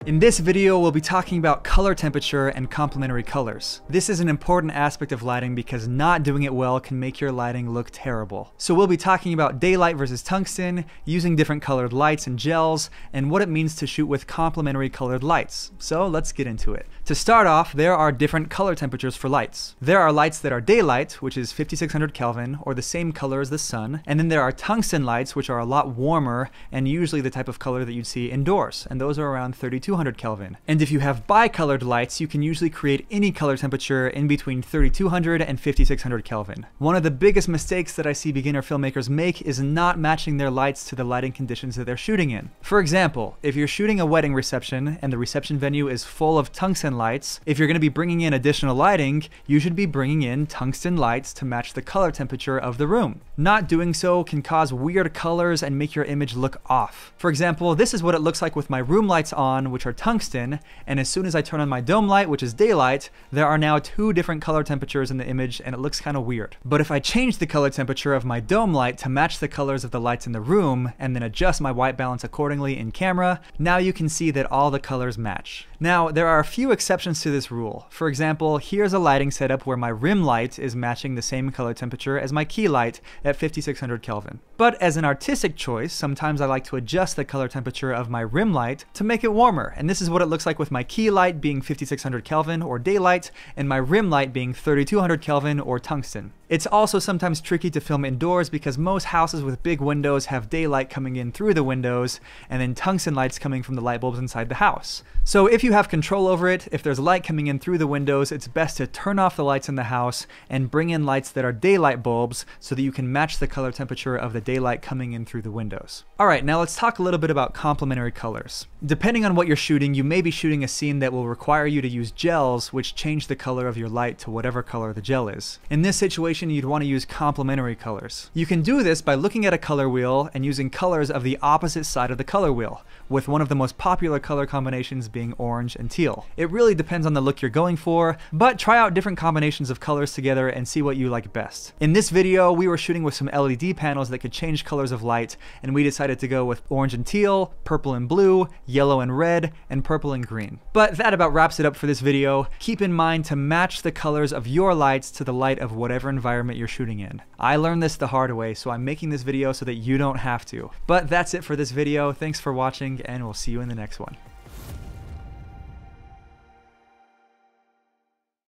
In this video, we'll be talking about color temperature and complementary colors. This is an important aspect of lighting because not doing it well can make your lighting look terrible. So we'll be talking about daylight versus tungsten, using different colored lights and gels, and what it means to shoot with complementary colored lights. So let's get into it. To start off, there are different color temperatures for lights. There are lights that are daylight, which is 5600 Kelvin, or the same color as the sun, and then there are tungsten lights, which are a lot warmer and usually the type of color that you'd see indoors, and those are around 3200 Kelvin. And if you have bicolored lights, you can usually create any color temperature in between 3200 and 5600 Kelvin. One of the biggest mistakes that I see beginner filmmakers make is not matching their lights to the lighting conditions that they're shooting in. For example, if you're shooting a wedding reception and the reception venue is full of tungsten lights, if you're going to be bringing in additional lighting, you should be bringing in tungsten lights to match the color temperature of the room. Not doing so can cause weird colors and make your image look off. For example, this is what it looks like with my room lights on, which are tungsten, and as soon as I turn on my dome light, which is daylight, there are now two different color temperatures in the image and it looks kind of weird. But if I change the color temperature of my dome light to match the colors of the lights in the room and then adjust my white balance accordingly in camera, now you can see that all the colors match. Now, there are a few exceptions to this rule. For example, here's a lighting setup where my rim light is matching the same color temperature as my key light at 5600 Kelvin. But as an artistic choice, sometimes I like to adjust the color temperature of my rim light to make it warmer. And this is what it looks like with my key light being 5600 Kelvin or daylight and my rim light being 3200 Kelvin or tungsten. It's also sometimes tricky to film indoors because most houses with big windows have daylight coming in through the windows and then tungsten lights coming from the light bulbs inside the house. So if you have control over it, if there's light coming in through the windows, it's best to turn off the lights in the house and bring in lights that are daylight bulbs so that you can match the color temperature of the daylight coming in through the windows. Alright, now let's talk a little bit about complementary colors. Depending on what you're shooting, you may be shooting a scene that will require you to use gels which change the color of your light to whatever color the gel is. In this situation, you'd want to use complementary colors. You can do this by looking at a color wheel and using colors of the opposite side of the color wheel, with one of the most popular color combinations being orange and teal. It really depends on the look you're going for, but try out different combinations of colors together and see what you like best. In this video, we were shooting with some LED panels that could change colors of light, and we decided to go with orange and teal, purple and blue, yellow and red, and purple and green. But that about wraps it up for this video. Keep in mind to match the colors of your lights to the light of whatever environment you're shooting in. I learned this the hard way, so I'm making this video so that you don't have to. But that's it for this video. Thanks for watching, and we'll see you in the next one.